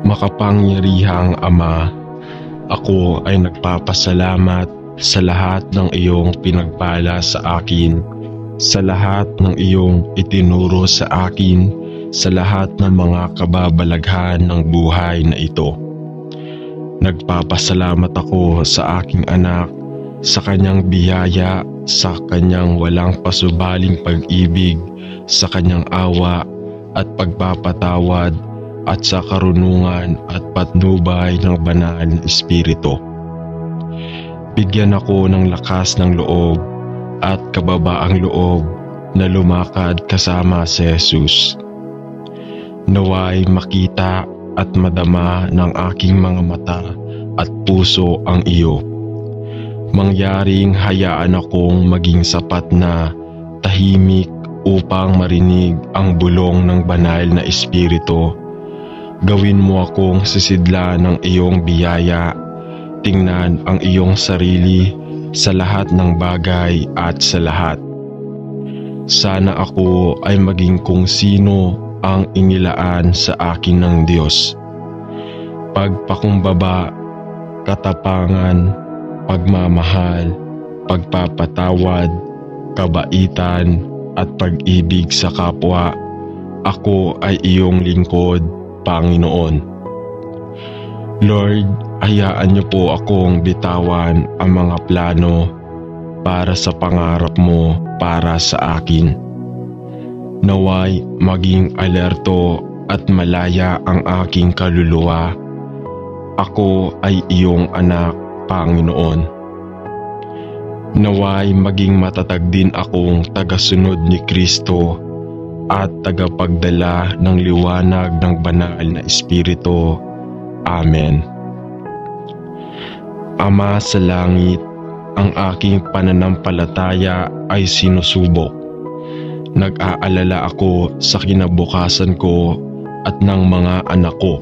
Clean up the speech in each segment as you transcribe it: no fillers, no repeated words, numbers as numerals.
Makapangyarihang Ama, ako ay nagpapasalamat sa lahat ng iyong pinagpala sa akin, sa lahat ng iyong itinuro sa akin, sa lahat ng mga kababalaghan ng buhay na ito. Nagpapasalamat ako sa aking anak, sa kanyang biyaya, sa kanyang walang pasubaling pag-ibig, sa kanyang awa at pagpapatawad, at sa karunungan at patnubay ng banal na Espiritu. Bigyan ako ng lakas ng loob at kababaang loob na lumakad kasama si Jesus. Naway makita at madama ng aking mga mata at puso ang iyo. Mangyaring hayaan akong maging sapat na tahimik upang marinig ang bulong ng banal na Espiritu. Gawin mo akong sisidla ng iyong biyaya, tingnan ang iyong sarili sa lahat ng bagay at sa lahat. Sana ako ay maging kung sino ang inilaan sa akin ng Diyos. Pagpakumbaba, katapangan, pagmamahal, pagpapatawad, kabaitan at pag-ibig sa kapwa, ako ay iyong lingkod, Panginoon. Lord, hayaan niyo po akong bitawan ang mga plano para sa pangarap mo para sa akin. Naway maging alerto at malaya ang aking kaluluwa. Ako ay iyong anak, Panginoon. Naway maging matatag din akong tagasunod ni Kristo at tagapagdala ng liwanag ng banal na Espiritu. Amen. Ama sa langit, ang aking pananampalataya ay sinusubok. Nag-aalala ako sa kinabukasan ko at ng mga anak ko.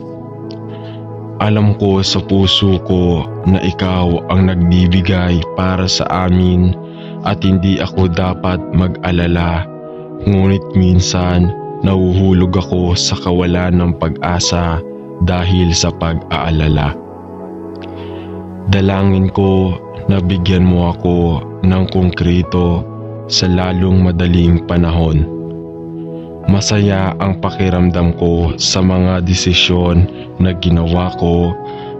Alam ko sa puso ko na ikaw ang nagbibigay para sa amin at hindi ako dapat mag-alala. Ngunit minsan nahuhulog ako sa kawalan ng pag-asa dahil sa pag-aalala. Dalangin ko na bigyan mo ako ng konkreto sa lalong madaling panahon. Masaya ang pakiramdam ko sa mga desisyon na ginawa ko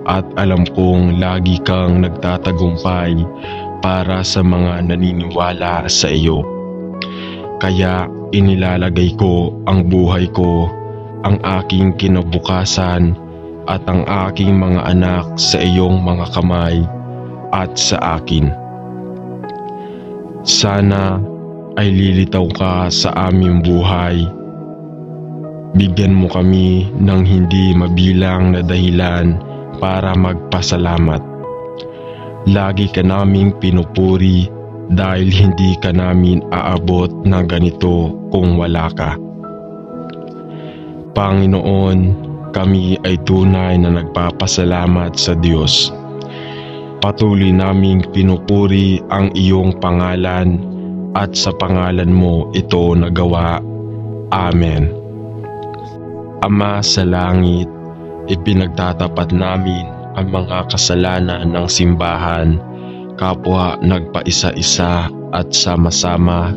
at alam kong lagi kang nagtatagumpay para sa mga naniniwala sa iyo. Kaya inilalagay ko ang buhay ko, ang aking kinabukasan at ang aking mga anak sa iyong mga kamay at sa akin. Sana ay lilitaw ka sa aming buhay. Bigyan mo kami ng hindi mabilang na dahilan para magpasalamat. Lagi ka naming pinupuri dahil hindi ka namin aabot ng ganito kung wala ka. Panginoon, kami ay tunay na nagpapasalamat sa Diyos. Patuloy naming pinupuri ang iyong pangalan at sa pangalan mo ito nagawa. Amen. Ama sa langit, ipinagtatapat namin ang mga kasalanan ng simbahan, kapwa nagpaisa-isa at sama-sama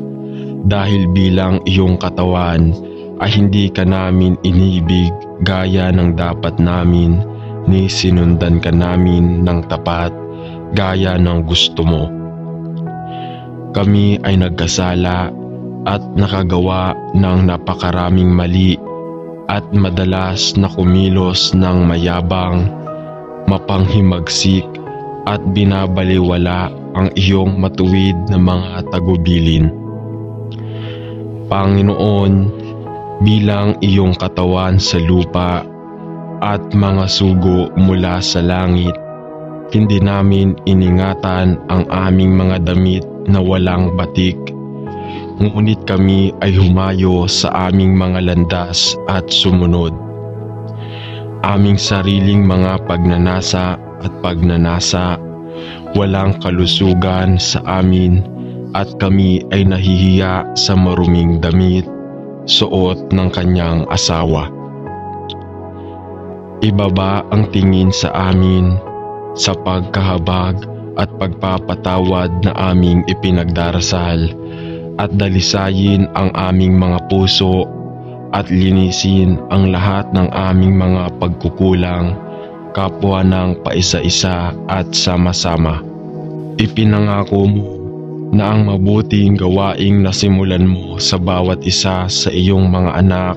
dahil bilang iyong katawan ay hindi ka namin inibig gaya ng dapat namin, ni sinundan ka namin ng tapat gaya ng gusto mo. Kami ay nagkasala at nakagawa ng napakaraming mali at madalas na kumilos ng mayabang, mapanghimagsik at binabaliwala ang iyong matuwid na mga tagubilin. Panginoon, bilang iyong katawan sa lupa at mga sugo mula sa langit, hindi namin iningatan ang aming mga damit na walang batik. Ngunit kami ay humayo sa aming mga landas at sumunod. Aming sariling mga pagnanasa at pagnanasa, walang kalusugan sa amin at kami ay nahihiya sa maruming damit, suot ng kanyang asawa. Ibaba ang tingin sa amin sa pagkahabag at pagpapatawad na aming ipinagdarasal, at dalisayin ang aming mga puso at linisin ang lahat ng aming mga pagkukulang, kapwa ng paisa-isa at sama-sama. Ipinangako mo na ang mabuting gawaing nasimulan mo sa bawat isa sa iyong mga anak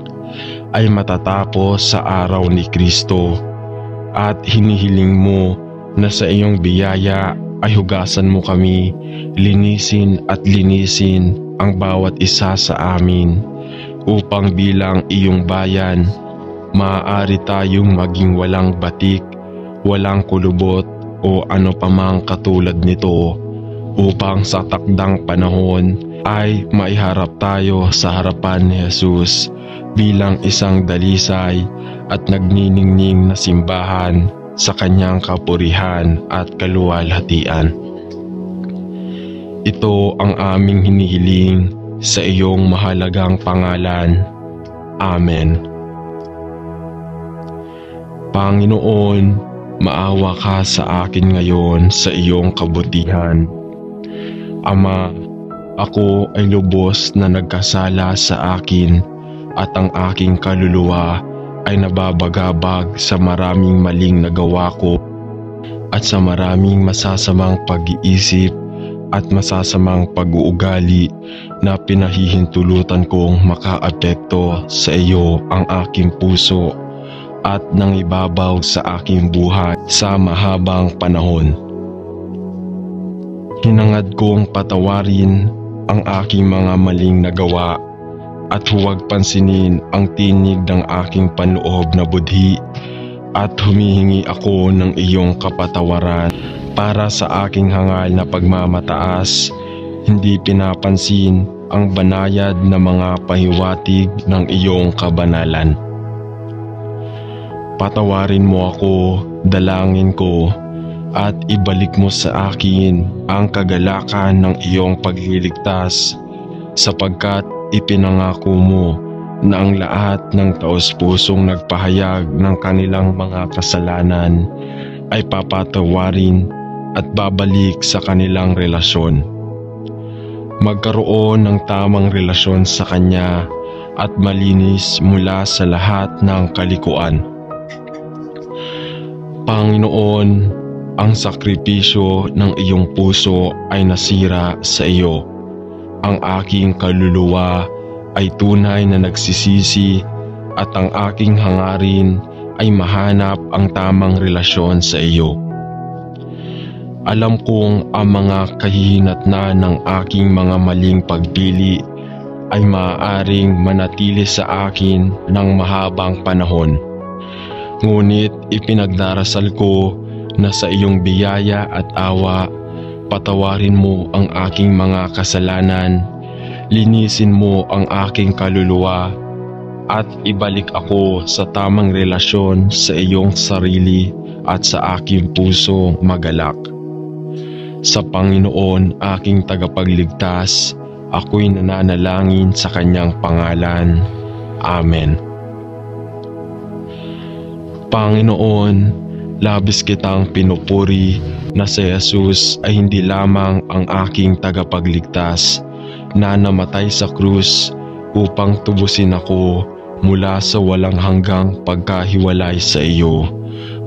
ay matatapos sa araw ni Kristo, at hinihiling mo na sa iyong biyaya ay hugasan mo kami, linisin at linisin ang bawat isa sa amin, upang bilang iyong bayan, maaari tayong maging walang batik, walang kulubot o ano pamang katulad nito, upang sa takdang panahon ay maiharap tayo sa harapan ni Jesus bilang isang dalisay at nagniningning na simbahan sa kanyang kapurihan at kaluwalhatian. Ito ang aming hinihiling sa iyong mahalagang pangalan. Amen. Panginoon, maawa ka sa akin ngayon sa iyong kabutihan. Ama, ako ay lubos na nagkasala sa akin, at ang aking kaluluwa ay nababagabag sa maraming maling nagawa ko at sa maraming masasamang pag-iisip at masasamang pag-uugali na pinahihintulutan kong makaapekto sa iyo ang aking puso at nangibabaw sa aking buhay sa mahabang panahon. Hinangad kong patawarin ang aking mga maling nagawa at huwag pansinin ang tinig ng aking panloob na budhi, at humihingi ako ng iyong kapatawaran para sa aking hangal na pagmamataas. Hindi pinapansin ang banayad na mga pahiwatig ng iyong kabanalan. Patawarin mo ako, dalangin ko, at ibalik mo sa akin ang kagalakan ng iyong pagliligtas, sapagkat ipinangako mo na ang lahat ng taos-pusong nagpahayag ng kanilang mga kasalanan ay papatawarin at babalik sa kanilang relasyon. Magkaroon ng tamang relasyon sa Kanya at malinis mula sa lahat ng kalikuan. Panginoon, ang sakripisyo ng iyong puso ay nasira sa iyo. Ang aking kaluluwa ay tunay na nagsisisi, at ang aking hangarin ay mahanap ang tamang relasyon sa iyo. Alam kong ang mga kahihinatnan ng aking mga maling pagpili ay maaaring manatili sa akin ng mahabang panahon. Ngunit ipinagdarasal ko na sa iyong biyaya at awa, patawarin mo ang aking mga kasalanan, linisin mo ang aking kaluluwa, at ibalik ako sa tamang relasyon sa iyong sarili at sa aking puso magalak. Sa Panginoon aking tagapagligtas, ako'y nananalangin sa kanyang pangalan. Amen. Panginoon, labis kitang pinupuri na si Jesus ay hindi lamang ang aking tagapagligtas na namatay sa krus upang tubusin ako mula sa walang hanggang pagkahiwalay sa iyo,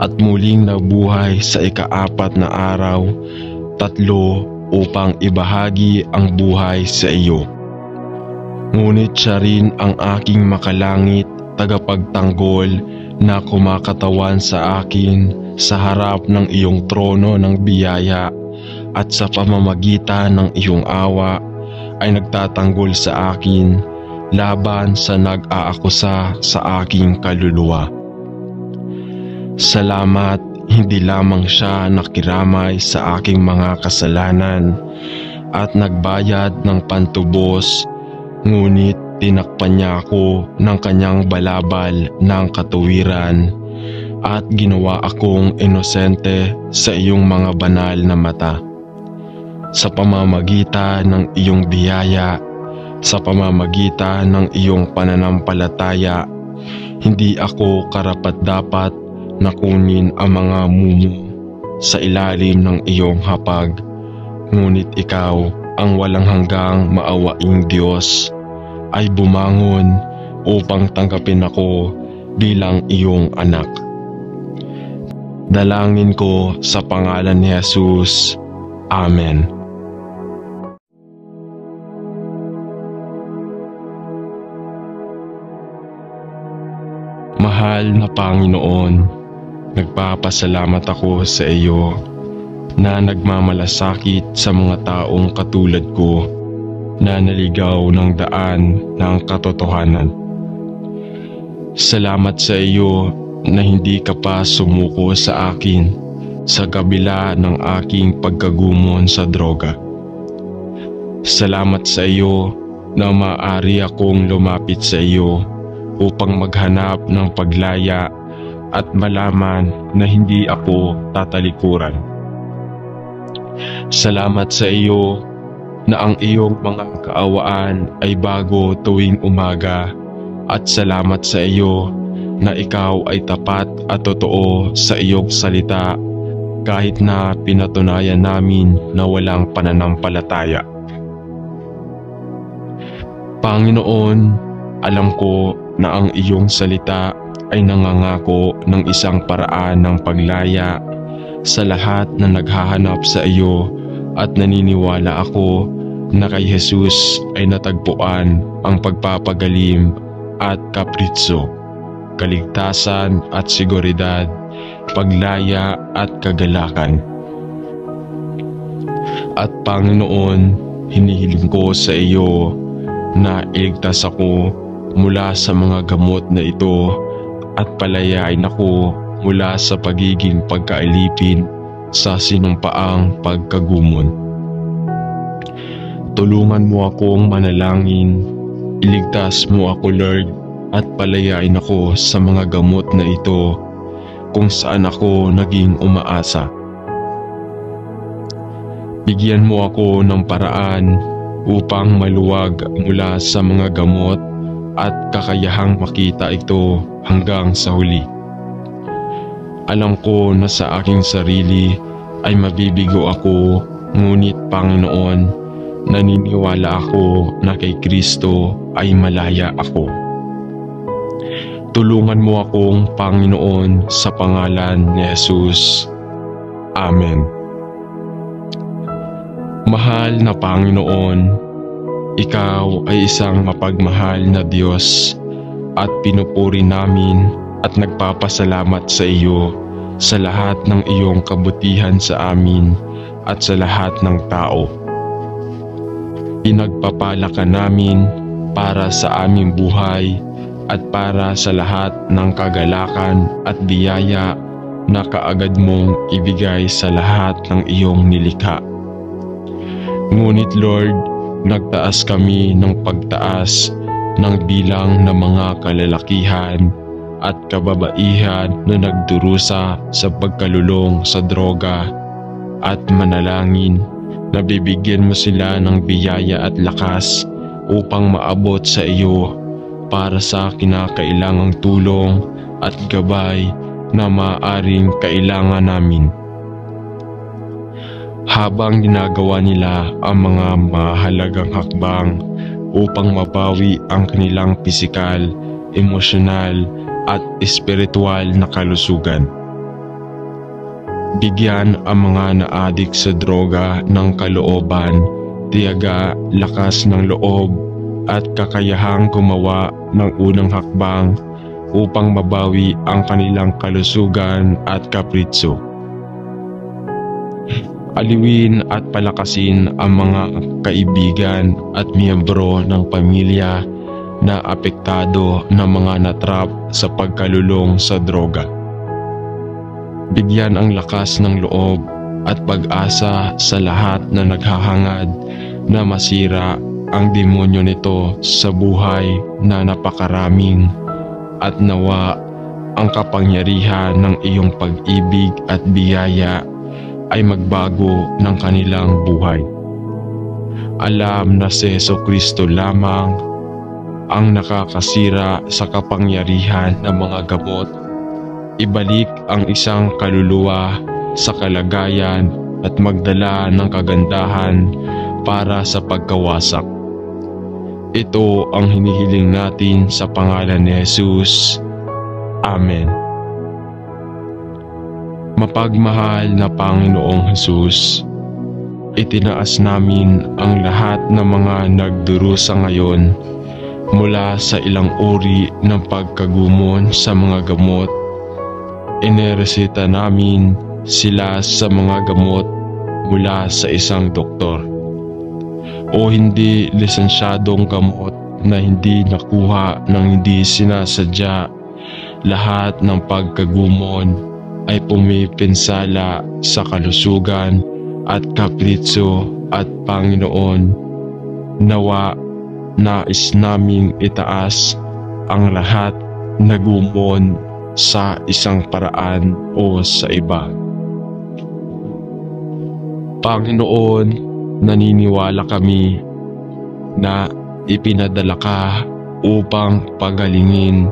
at muling nabuhay sa ika-4 na araw, 3 upang ibahagi ang buhay sa iyo. Ngunit siya rin ang aking makalangit tagapagtanggol na kumakatawan sa akin sa harap ng iyong trono ng biyaya, at sa pamamagitan ng iyong awa ay nagtatanggol sa akin laban sa nag-aakusa sa aking kaluluwa. Salamat, hindi lamang siya nakiramay sa aking mga kasalanan at nagbayad ng pantubos, ngunit tinakpan niya ako ng kanyang balabal ng katuwiran at ginawa akong inosente sa iyong mga banal na mata. Sa pamamagitan ng iyong biyaya, sa pamamagitan ng iyong pananampalataya, hindi ako karapat-dapat na kunin ang mga mumu sa ilalim ng iyong hapag. Ngunit ikaw, ang walang hanggang maawaing Diyos, ay bumangon upang tanggapin ako bilang iyong anak. Dalangin ko sa pangalan ni Jesus. Amen. Mahal na Panginoon, nagpapasalamat ako sa iyo na nagmamalasakit sa mga taong katulad ko na naligaw ng daan ng katotohanan. Salamat sa iyo na hindi ka pa sumuko sa akin sa kabila ng aking pagkagumon sa droga. Salamat sa iyo na maaari akong lumapit sa iyo upang maghanap ng paglaya at malaman na hindi ako tatalikuran. Salamat sa iyo na ang iyong mga kaawaan ay bago tuwing umaga, at salamat sa iyo na ikaw ay tapat at totoo sa iyong salita kahit na pinatunayan namin na walang pananampalataya. Panginoon, alam ko na ang iyong salita ay nangangako ng isang paraan ng paglaya sa lahat na naghahanap sa iyo, at naniniwala ako na kay Jesus ay natagpuan ang pagpapagaling at kapritso, kaligtasan at seguridad, paglaya at kagalakan. At Panginoon, hinihiling ko sa iyo na iligtas ako mula sa mga gamot na ito at palayain ako mula sa pagiging pagkailipin sa sinumpaang pagkagumon. Tulungan mo akong manalangin, iligtas mo ako Lord, at palayain ako sa mga gamot na ito kung saan ako naging umaasa. Bigyan mo ako ng paraan upang maluwag mula sa mga gamot at kakayahang makita ito hanggang sa huli. Alam ko na sa aking sarili ay mabibigo ako, ngunit Panginoon, naniniwala ako na kay Kristo ay malaya ako. Tulungan mo akong Panginoon sa pangalan ni Jesus. Amen. Mahal na Panginoon, ikaw ay isang mapagmahal na Diyos, at pinupuri namin at nagpapasalamat sa iyo sa lahat ng iyong kabutihan sa amin at sa lahat ng tao. Pinagpapala ka namin para sa aming buhay at para sa lahat ng kagalakan at biyaya na kaagad mong ibigay sa lahat ng iyong nilikha. Ngunit Lord, nagtaas kami ng pagtaas ng bilang ng mga kalalakihan at kababaihan na nagdurusa sa pagkalulong sa droga, at manalangin na bibigyan mo sila ng biyaya at lakas upang maabot sa iyo para sa kinakailangang tulong at gabay na maaaring kailangan namin. Habang ginagawa nila ang mga mahalagang hakbang upang mabawi ang kanilang pisikal, emosyonal at espiritual na kalusugan. Bigyan ang mga naadik sa droga ng kalooban, tiyaga, lakas ng loob at kakayahang gumawa ng unang hakbang upang mabawi ang kanilang kalusugan at kapritso. Aliwin at palakasin ang mga kaibigan at miyembro ng pamilya na apektado ng mga natrap sa pagkalulong sa droga. Bigyan ang lakas ng loob at pag-asa sa lahat na naghahangad na masira ang demonyo nito sa buhay na napakaraming, at nawa ang kapangyarihan ng iyong pag-ibig at biyaya ay magbago ng kanilang buhay. Alam na si Jesucristo lamang ang nakakasira sa kapangyarihan ng mga gamot. ibalik ang isang kaluluwa sa kalagayan at magdala ng kagandahan para sa pagkawasak. Ito ang hinihiling natin sa pangalan ni Jesus. Amen. Mapagmahal na Panginoong Jesus, itinaas namin ang lahat ng mga nagdurusa ngayon mula sa ilang uri ng pagkagumon sa mga gamot. Inireseta namin sila sa mga gamot mula sa isang doktor o hindi lisensyadong gamot na hindi nakuha ng hindi sinasadya. Lahat ng pagkagumon ay pumipinsala sa kalusugan at kapritso at Panginoon. Nawa nais naming itaas ang lahat na gumon sa isang paraan o sa iba. Panginoon, naniniwala kami na ipinadala ka upang pagalingin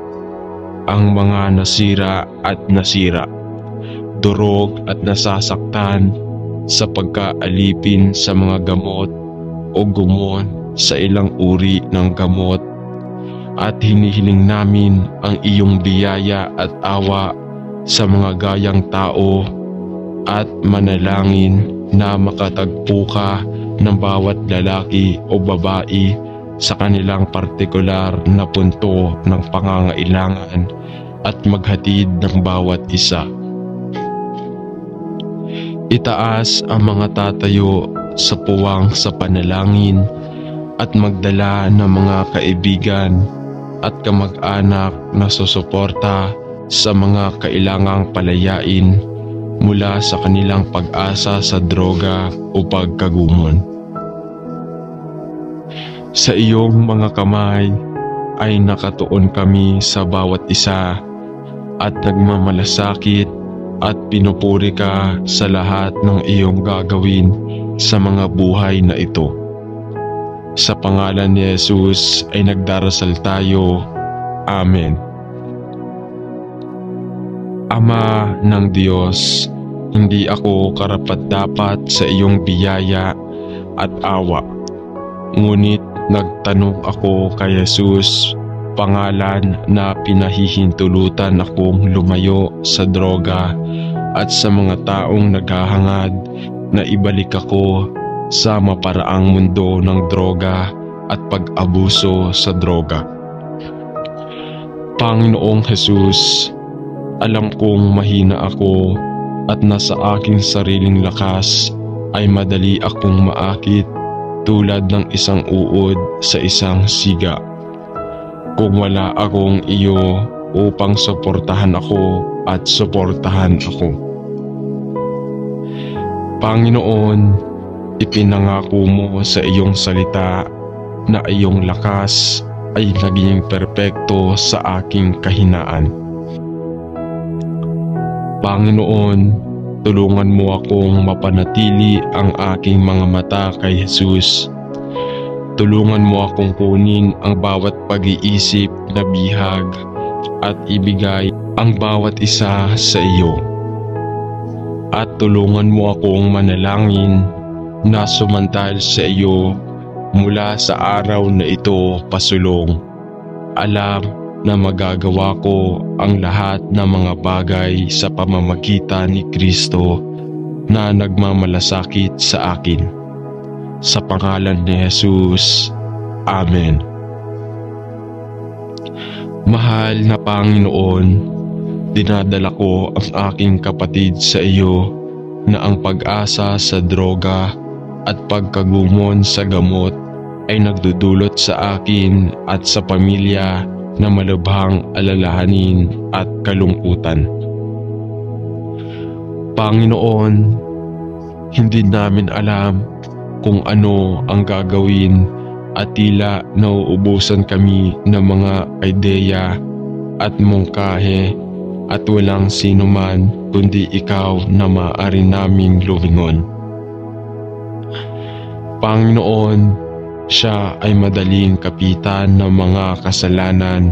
ang mga nasira at nasira, durog at nasasaktan sa pagkaalipin sa mga gamot o gumon sa ilang uri ng gamot. At hinihiling namin ang iyong biyaya at awa sa mga gayang tao at manalangin na makatagpo ka ng bawat lalaki o babae sa kanilang partikular na punto ng pangangailangan at maghatid ng bawat isa. Itaas ang mga tatayo sa puwang sa panalangin at magdala ng mga kaibigan at kamag-anak na susuporta sa mga kailangang palayain mula sa kanilang pag-asa sa droga o pagkagumon. Sa iyong mga kamay ay nakatuon kami sa bawat isa at nagmamalasakit at pinupuri ka sa lahat ng iyong gagawin sa mga buhay na ito. Sa pangalan ni Jesus ay nagdarasal tayo. Amen. Ama ng Diyos, hindi ako karapat-dapat sa iyong biyaya at awa. Ngunit nagtanong ako kay Jesus, pangalan na pinahihintulutan akong lumayo sa droga at sa mga taong naghahangad na ibalik ako sa maparaang mundo ng droga at pag-abuso sa droga. Panginoong Jesus, alam kong mahina ako at nasa aking sariling lakas ay madali akong maakit tulad ng isang uod sa isang siga. Kung wala akong iyo upang suportahan ako at suportahan ako. Panginoon, ipinangako mo sa iyong salita na iyong lakas ay naging perpekto sa aking kahinaan. Panginoon, tulungan mo akong mapanatili ang aking mga mata kay Jesus. Tulungan mo akong kunin ang bawat pag-iisip na bihag at ibigay ang bawat isa sa iyo. At tulungan mo akong manalangin na sumantal sa iyo mula sa araw na ito pasulong. Alam na magagawa ko ang lahat ng mga bagay sa pamamagitan ni Kristo na nagmamalasakit sa akin. Sa pangalan ni Jesus. Amen. Mahal na Panginoon, dinadala ko ang aking kapatid sa iyo na ang pag-asa sa droga at pagkagumon sa gamot ay nagdudulot sa akin at sa pamilya na malubhang alalahanin at kalungkutan. Panginoon, hindi namin alam kung ano ang gagawin at tila nauubusan kami ng mga ideya at mungkahe at walang sino man kundi ikaw na maaari naming lumingon. Panginoon, siya ay madaling kapitan ng mga kasalanan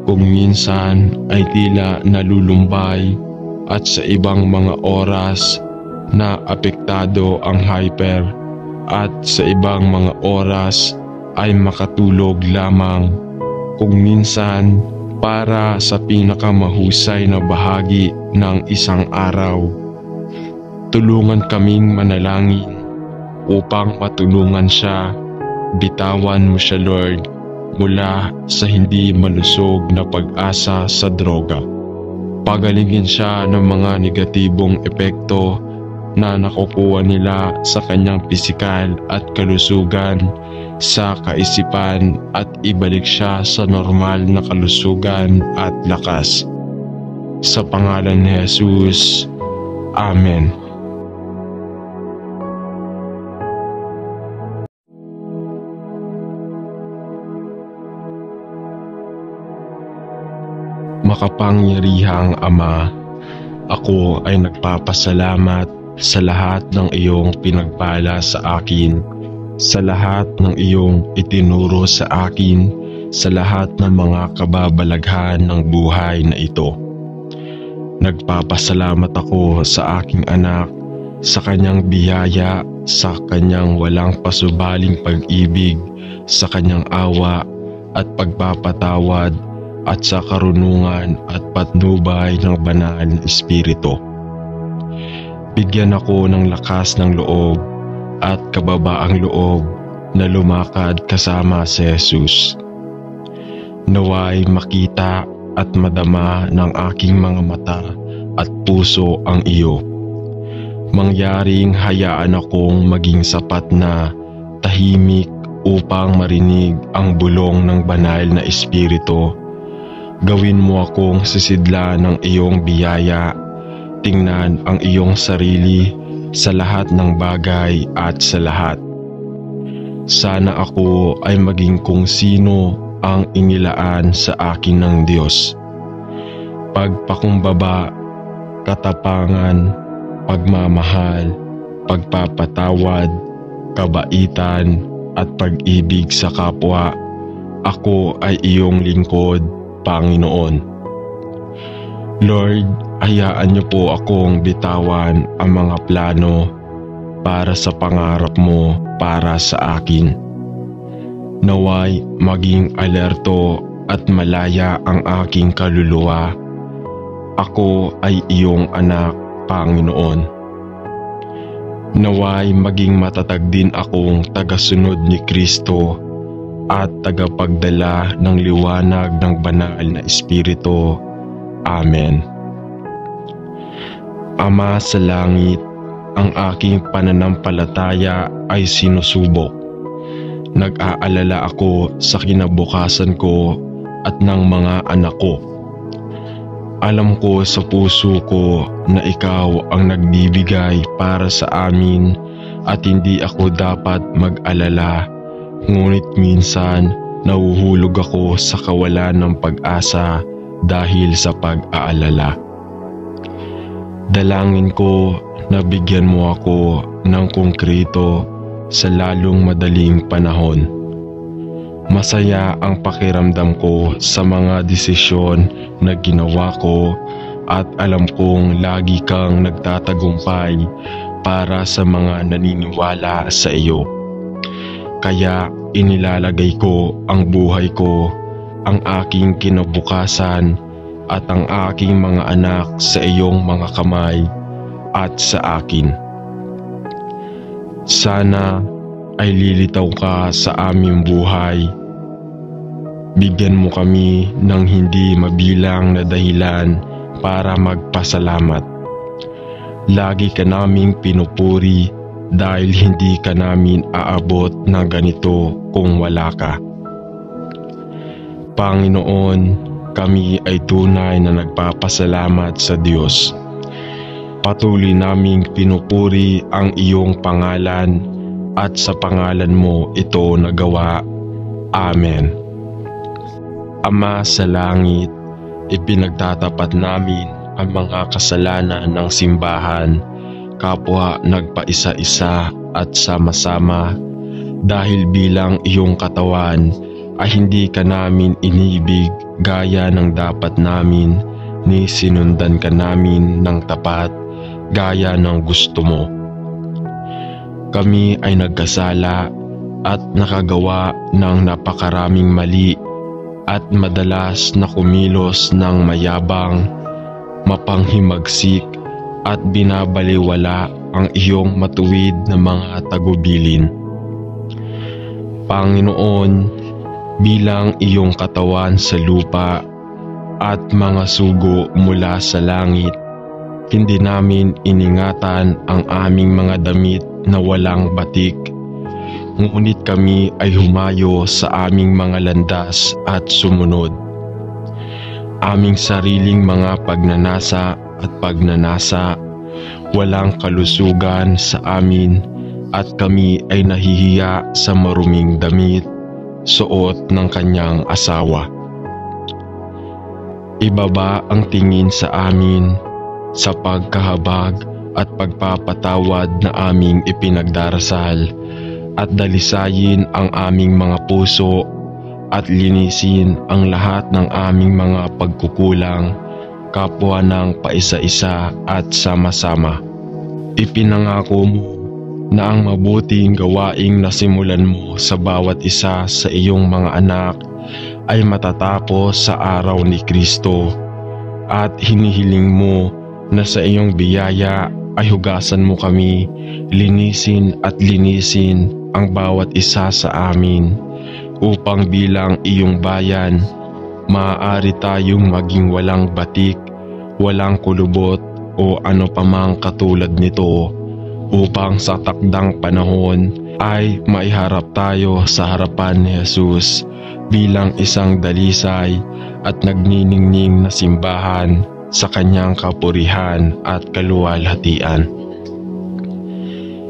Kung minsan ay tila nalulumbay at sa ibang mga oras na apektado ang hyper at sa ibang mga oras ay makatulog lamang. Kung minsan para sa pinakamahusay na bahagi ng isang araw. Tulungan kaming manalangin upang matulungan siya. Bitawan mo siya, Lord, mula sa hindi malusog na pag-asa sa droga. Pagalingin siya ng mga negatibong epekto na nakukuha nila sa kanyang pisikal at kalusugan sa kaisipan at ibalik siya sa normal na kalusugan at lakas. Sa pangalan ni Jesus, Amen. Makapangyarihang Ama, ako ay nagpapasalamat sa lahat ng iyong pinagpala sa akin, sa lahat ng iyong itinuro sa akin, sa lahat ng mga kababalaghan ng buhay na ito. Nagpapasalamat ako sa aking anak, sa kanyang biyaya, sa kanyang walang pasubaling pag-ibig, sa kanyang awa at pagpapatawad, at sa karunungan at patnubay ng banal na Espiritu. Bigyan ako ng lakas ng loob at kababaang loob na lumakad kasama si Jesus. Naway makita at madama ng aking mga mata at puso ang iyo. Mangyaring hayaan akong maging sapat na tahimik upang marinig ang bulong ng banal na Espiritu. Gawin mo akong sisidla ng iyong biyaya. Tingnan ang iyong sarili sa lahat ng bagay at sa lahat. Sana ako ay maging kung sino ang inilaan sa akin ng Diyos. Pagpakumbaba, katapangan, pagmamahal, pagpapatawad, kabaitan at pag-ibig sa kapwa. Ako ay iyong lingkod, Panginoon. Lord, hayaan niyo po akong bitawan ang mga plano para sa pangarap mo para sa akin. Naway maging alerto at malaya ang aking kaluluwa. Ako ay iyong anak, Panginoon. Naway maging matatag din akong tagasunod ni Kristo at tagapagdala ng liwanag ng banal na Espiritu. Amen. Ama sa langit, ang aking pananampalataya ay sinusubok. Nag-aalala ako sa kinabukasan ko at ng mga anak ko. Alam ko sa puso ko na ikaw ang nagbibigay para sa amin at hindi ako dapat mag-alala. Ngunit minsan nahuhulog ako sa kawalan ng pag-asa dahil sa pag-aalala. Dalangin ko na bigyan mo ako ng konkreto sa lalong madaling panahon. Masaya ang pakiramdam ko sa mga desisyon na ginawa ko at alam kong lagi kang nagtatagumpay para sa mga naniniwala sa iyo. Kaya inilalagay ko ang buhay ko, ang aking kinabukasan at ang aking mga anak sa iyong mga kamay at sa akin. Sana ay lilitaw ka sa aming buhay. Bigyan mo kami ng hindi mabilang na dahilan para magpasalamat. Lagi ka naming pinupuri dahil hindi ka namin aabot ng ganito kung wala ka. Panginoon, kami ay tunay na nagpapasalamat sa Diyos. Patuloy naming pinupuri ang iyong pangalan at sa pangalan mo ito nagawa. Amen. Ama sa langit, ipinagtatapat namin ang mga kasalanan ng simbahan, kapwa nagpaisa-isa at sama-sama dahil bilang iyong katawan, ay hindi ka namin inibig gaya ng dapat namin, ni sinundan ka namin ng tapat gaya ng gusto mo. Kami ay nagkasala at nakagawa ng napakaraming mali at madalas na kumilos ng mayabang, mapanghimagsik at binabaliwala ang iyong matuwid na mga tagubilin. Panginoon, bilang iyong katawan sa lupa at mga sugo mula sa langit, hindi namin iningatan ang aming mga damit na walang batik. Ngunit kami ay humayo sa aming mga landas at sumunod. Aming sariling mga pagnanasa at pagnanasa, walang kalusugan sa amin at kami ay nahihiya sa maruming damit, suot ng kanyang asawa. Ibaba ang tingin sa amin sa pagkahabag at pagpapatawad na aming ipinagdarasal, at dalisayin ang aming mga puso at linisin ang lahat ng aming mga pagkukulang, kapwa ng paisa-isa at sama-sama. Ipinangako mo na ang mabuting gawaing nasimulan mo sa bawat isa sa iyong mga anak ay matatapos sa araw ni Kristo, at hinihiling mo na sa iyong biyaya ay hugasan mo kami, linisin at linisin ang bawat isa sa amin, upang bilang iyong bayan, maaari tayong maging walang batik, walang kulubot o ano pamang katulad nito, upang sa takdang panahon ay maiharap tayo sa harapan ni Jesus bilang isang dalisay at nagniningning na simbahan sa kanyang kapurihan at kaluwalhatian.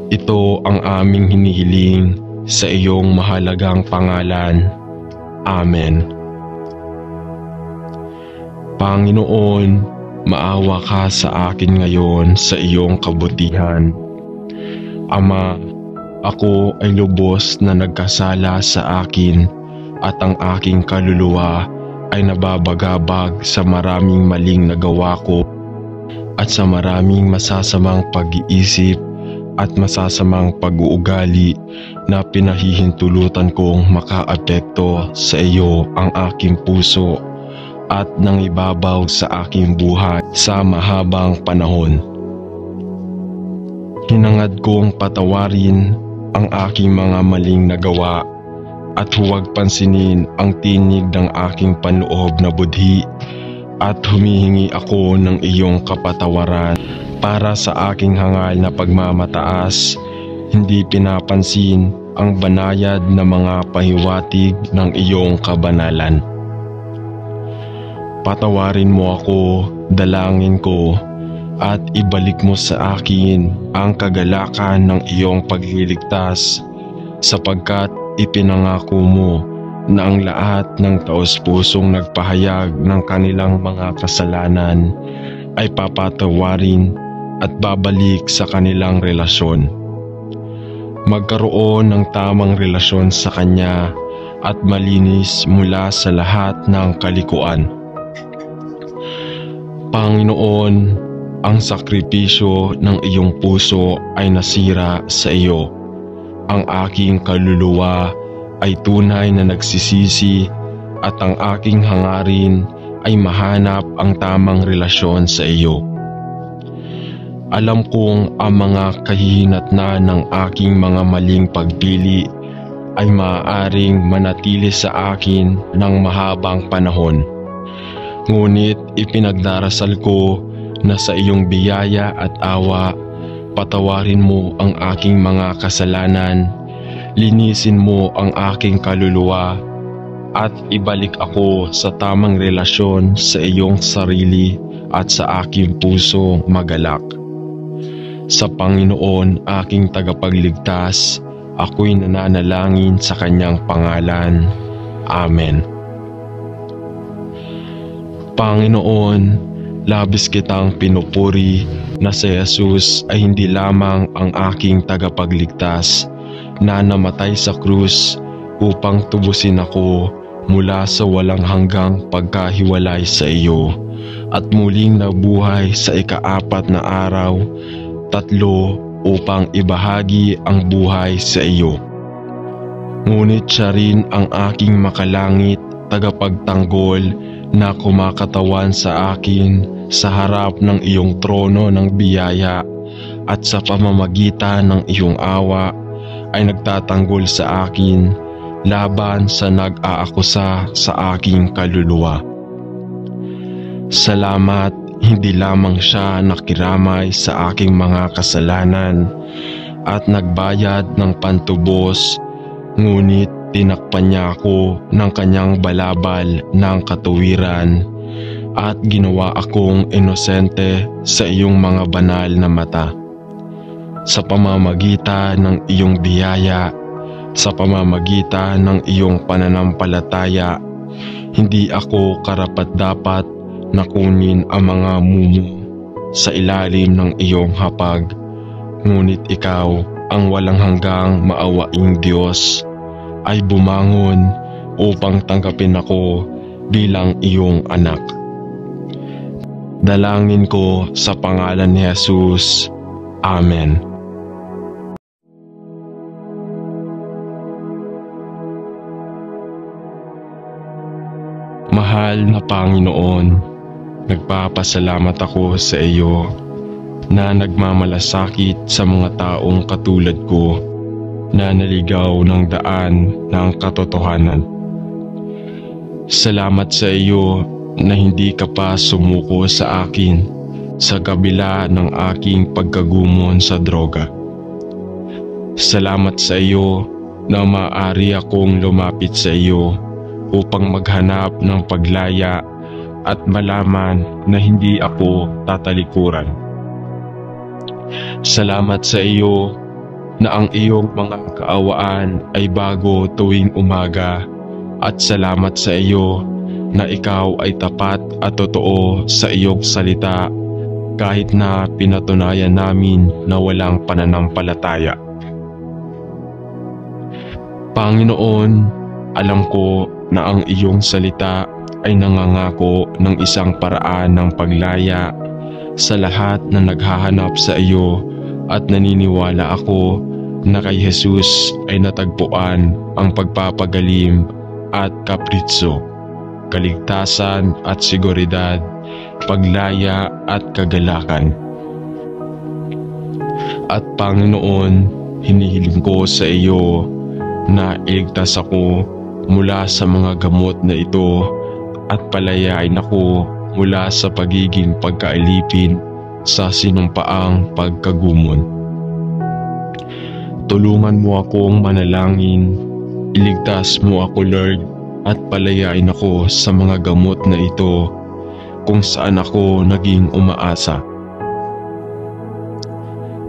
Ito ang aming hinihiling sa iyong mahalagang pangalan. Amen. Panginoon, maawa ka sa akin ngayon sa iyong kabutihan. Ama, ako ay lubos na nagkasala sa akin at ang aking kaluluwa ay nababagabag sa maraming maling nagawa ko at sa maraming masasamang pag-iisip at masasamang pag-uugali na pinahihintulutan kong makaapekto sa iyo ang aking puso at nang ibabaw sa aking buhay sa mahabang panahon. Hinangad kong patawarin ang aking mga maling nagawa at huwag pansinin ang tinig ng aking panloob na budhi, at humihingi ako ng iyong kapatawaran para sa aking hangal na pagmamataas. Hindi pinapansin ang banayad na mga pahiwatig ng iyong kabanalan. Patawarin mo ako, dalangin ko, at ibalik mo sa akin ang kagalakan ng iyong pagliligtas, sapagkat ipinangako mo na ang lahat ng taos-pusong nagpahayag ng kanilang mga kasalanan ay papatawarin at babalik sa kanilang relasyon. Magkaroon ng tamang relasyon sa Kanya at malinis mula sa lahat ng kalikuan. Panginoon, ang sakripisyo ng iyong puso ay nasira sa iyo. Ang aking kaluluwa ay tunay na nagsisisi at ang aking hangarin ay mahanap ang tamang relasyon sa iyo. Alam kong ang mga kahihinatnan ng aking mga maling pagpili ay maaaring manatili sa akin ng mahabang panahon. Ngunit ipinagdarasal ko na sa iyong biyaya at awa, patawarin mo ang aking mga kasalanan, linisin mo ang aking kaluluwa, at ibalik ako sa tamang relasyon sa iyong sarili at sa aking puso magalak. Sa Panginoon aking tagapagligtas, ako'y nananalangin sa kanyang pangalan. Amen. Panginoon, labis kitang pinupuri na si Jesus ay hindi lamang ang aking tagapagligtas na namatay sa krus, upang tubusin ako mula sa walang hanggang pagkahiwalay sa iyo, at muling nabuhay sa ika-4 na araw, 3 upang ibahagi ang buhay sa iyo. Ngunit siya rin ang aking makalangit, tagapagtanggol na kumakatawan sa akin sa harap ng iyong trono ng biyaya, at sa pamamagitan ng iyong awa ay nagtatanggol sa akin laban sa nag-aakusa sa aking kaluluwa. Salamat, hindi lamang siya nakiramay sa aking mga kasalanan at nagbayad ng pantubos, ngunit tinakpan niya ako ng kanyang balabal ng katuwiran at ginawa akong inosente sa iyong mga banal na mata. Sa pamamagitan ng iyong biyaya, sa pamamagitan ng iyong pananampalataya, hindi ako karapat-dapat na kunin ang mga mumu sa ilalim ng iyong hapag, ngunit ikaw, ang walang hanggang maawaing Diyos, ay bumangon upang tanggapin ako bilang iyong anak. Dalangin ko sa pangalan ni Jesus. Amen. Mahal na Panginoon, nagpapasalamat ako sa iyo na nagmamalasakit sa mga taong katulad ko na naligaw ng daan ng katotohanan. Salamat sa iyo na hindi ka pa sumuko sa akin sa kabila ng aking pagkagumon sa droga. Salamat sa iyo na maaari akong lumapit sa iyo upang maghanap ng paglaya at malaman na hindi ako tatalikuran. Salamat sa iyo na ang iyong mga kaawaan ay bago tuwing umaga, at salamat sa iyo na ikaw ay tapat at totoo sa iyong salita kahit na pinatunayan namin na walang pananampalataya. Panginoon, alam ko na ang iyong salita ay nangangako ng isang paraan ng paglaya sa lahat na naghahanap sa iyo, at naniniwala ako na kay Jesus ay natagpuan ang pagpapagaling at kapritso, kaligtasan at seguridad, paglaya at kagalakan. At Panginoon, hinihiling ko sa iyo na iligtas ako mula sa mga gamot na ito at palayain ako mula sa pagiging pagkailipin sa sinumpaang pagkagumon. Tulungan mo akong manalangin, iligtas mo ako Lord, at palayain ako sa mga gamot na ito kung saan ako naging umaasa.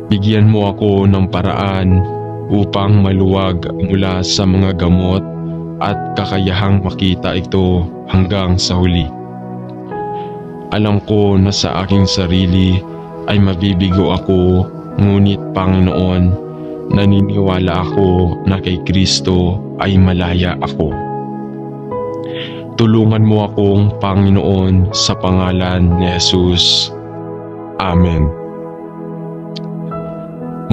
Bigyan mo ako ng paraan upang maluwag mula sa mga gamot at kakayahang makita ito hanggang sa huli. Alam ko na sa aking sarili ay mabibigo ako, ngunit Panginoon, naniniwala ako na kay Kristo ay malaya ako. Tulungan mo akong Panginoon sa pangalan ni Jesus. Amen.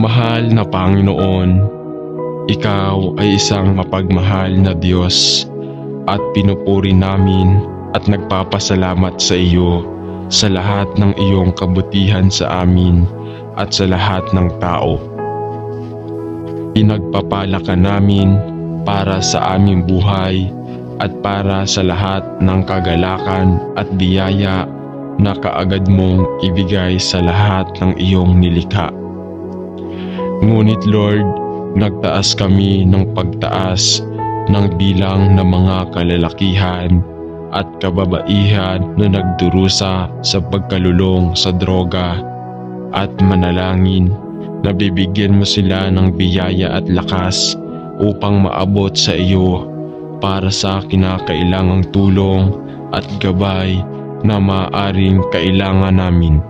Mahal na Panginoon, ikaw ay isang mapagmahal na Diyos, at pinupuri namin at nagpapasalamat sa iyo sa lahat ng iyong kabutihan sa amin at sa lahat ng tao. Pinagpapala ka namin para sa aming buhay at para sa lahat ng kagalakan at biyaya na kaagad mong ibigay sa lahat ng iyong nilikha. Ngunit Lord, nagtaas kami ng pagtaas ng bilang ng mga kalalakihan at kababaihan na nagdurusa sa pagkalulong sa droga, at manalangin na bibigyan mo sila ng biyaya at lakas upang maabot sa iyo para sa kinakailangang tulong at gabay na maaaring kailangan namin.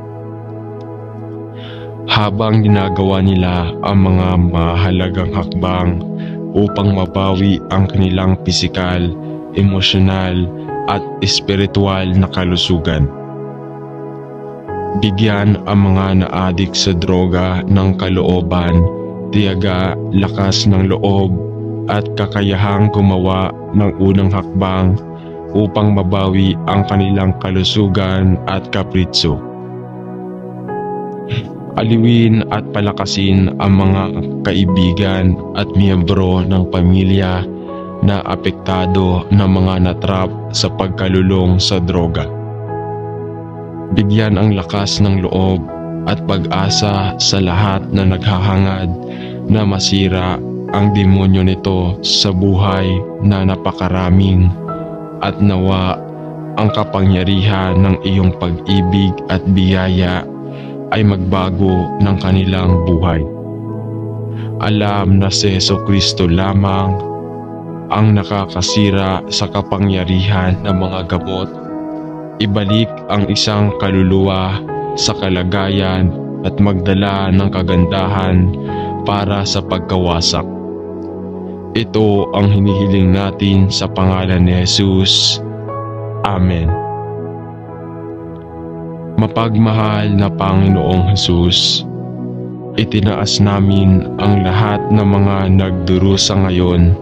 Habang ginagawa nila ang mga mahalagang hakbang upang mabawi ang kanilang pisikal, emosyonal at espiritual na kalusugan. Bigyan ang mga naadik sa droga ng kalooban, tiyaga, lakas ng loob at kakayahang gumawa ng unang hakbang upang mabawi ang kanilang kalusugan at kapritso. Aliwin at palakasin ang mga kaibigan at miyembro ng pamilya na apektado ng mga natrap sa pagkalulong sa droga. Bigyan ang lakas ng loob at pag-asa sa lahat na naghahangad na masira ang demonyo nito sa buhay na napakaraming, at nawa ang kapangyarihan ng iyong pag-ibig at biyaya ay magbago ng kanilang buhay. Alam na si Jesucristo lamang ang nakakasira sa kapangyarihan ng mga gamot. Ibalik ang isang kaluluwa sa kalagayan at magdala ng kagandahan para sa pagkawasak. Ito ang hinihiling natin sa pangalan ni Jesus. Amen. Mapagmahal na Panginoong Jesus, itinaas namin ang lahat ng mga nagdurusa ngayon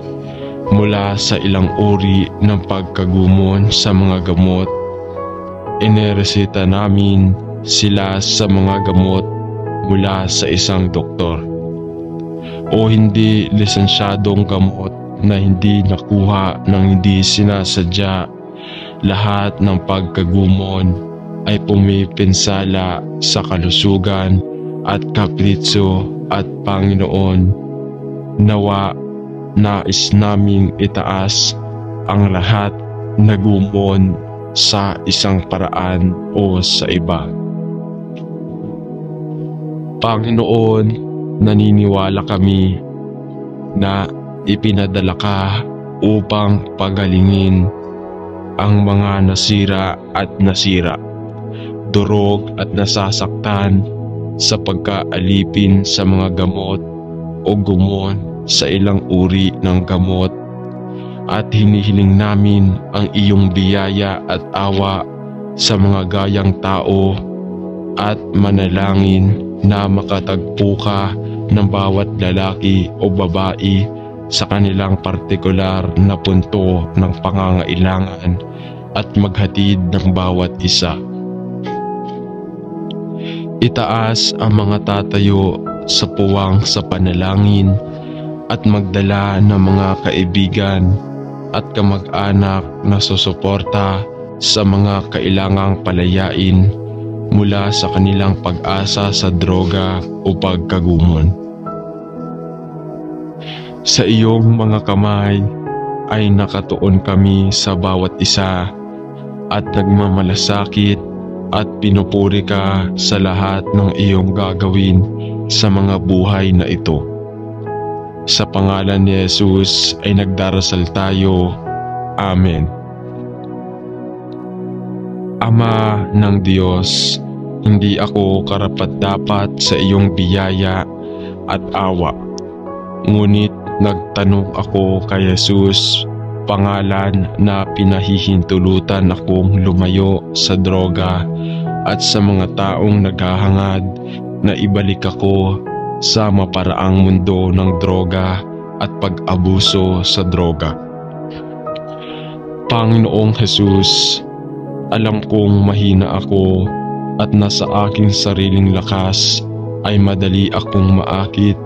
mula sa ilang uri ng pagkagumon sa mga gamot. Inireseta namin sila sa mga gamot mula sa isang doktor o hindi lisensyadong gamot na hindi nakuha ng hindi sinasadya. Lahat ng pagkagumon ay pumipinsala sa kalusugan at kapritso at Panginoon. Nawa nais naming itaas ang lahat na gumon sa isang paraan o sa iba. Panginoon, naniniwala kami na ipinadala ka upang pagalingin ang mga nasira at nasira, durog at nasasaktan sa pagkaalipin sa mga gamot o gumon sa ilang uri ng gamot, at hinihiling namin ang iyong biyaya at awa sa mga gayang tao at manalangin na makatagpo ka ng bawat lalaki o babae sa kanilang partikular na punto ng pangangailangan at maghatid ng bawat isa. Itaas ang mga tatayo sa puwang sa panalangin at magdala ng mga kaibigan at kamag-anak na susuporta sa mga kailangang palayain mula sa kanilang pag-asa sa droga o pagkagumon. Sa iyong mga kamay ay nakatuon kami sa bawat isa at nagmamalasakit at pinupuri ka sa lahat ng iyong gagawin sa mga buhay na ito. Sa pangalan ni Jesus ay nagdarasal tayo. Amen. Ama ng Diyos, hindi ako karapat-dapat sa iyong biyaya at awa. Ngunit nagtanong ako kay Jesus, pangalan na pinahihintulutan akong lumayo sa droga at sa mga taong naghahangad na ibalik ako sa maparaang mundo ng droga at pag-abuso sa droga. Panginoong Jesus, alam kong mahina ako at nasa aking sariling lakas ay madali akong maakit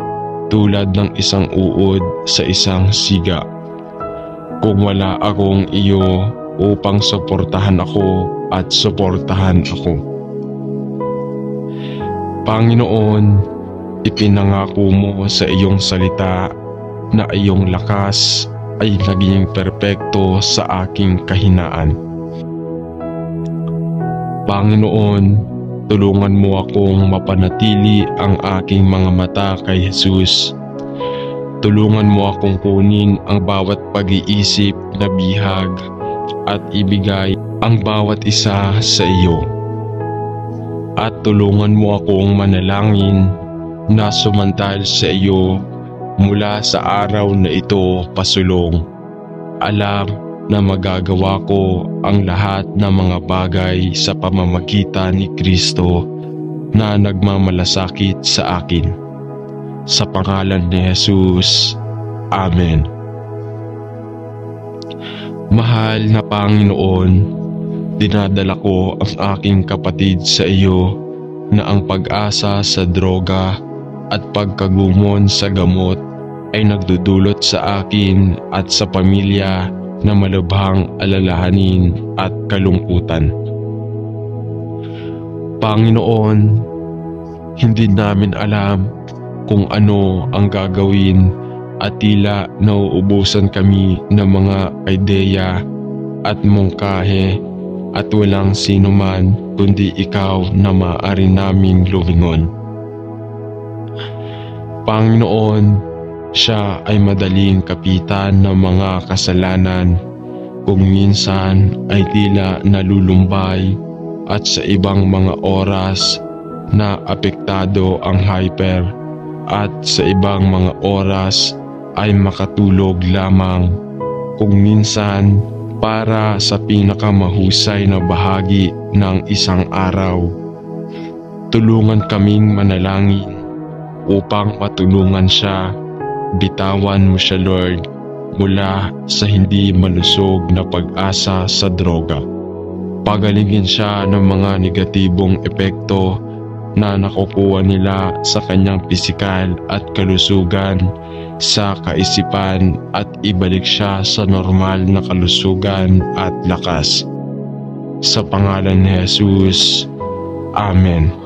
tulad ng isang uod sa isang siga. Kung wala akong iyo upang suportahan ako at suportahan ako. Panginoon, ipinangako mo sa iyong salita na iyong lakas ay naging perpekto sa aking kahinaan. Panginoon, tulungan mo akong mapanatili ang aking mga mata kay Jesus. Tulungan mo akong kunin ang bawat pag-iisip na bihag at ibigay ang bawat isa sa iyo. At tulungan mo akong manalangin na sumantal sa iyo mula sa araw na ito pasulong. Alam na magagawa ko ang lahat ng mga bagay sa pamamagitan ni Kristo na nagmamalasakit sa akin. Sa pangalan ni Jesus. Amen. Mahal na Panginoon, dinadala ko ang aking kapatid sa iyo na ang pag-asa sa droga at pagkagumon sa gamot ay nagdudulot sa akin at sa pamilya na malubhang alalahanin at kalungkutan. Panginoon, hindi namin alam kung ano ang gagawin at tila nauubusan kami ng mga ideya at mungkahe at walang sino man kundi ikaw na maaari naming lumingon. Panginoon, siya ay madaling kapitan ng mga kasalanan kung minsan ay tila nalulumbay at sa ibang mga oras na apektado ang hyper at sa ibang mga oras ay makatulog lamang kung minsan para sa pinakamahusay na bahagi ng isang araw. Tulungan kaming manalangin upang matulungan siya. Bitawan mo siya, Lord, mula sa hindi malusog na pag-asa sa droga. Pagalingin siya ng mga negatibong epekto na nakukuha nila sa kanyang pisikal at kalusugan sa kaisipan at ibalik siya sa normal na kalusugan at lakas. Sa pangalan ni Jesus. Amen.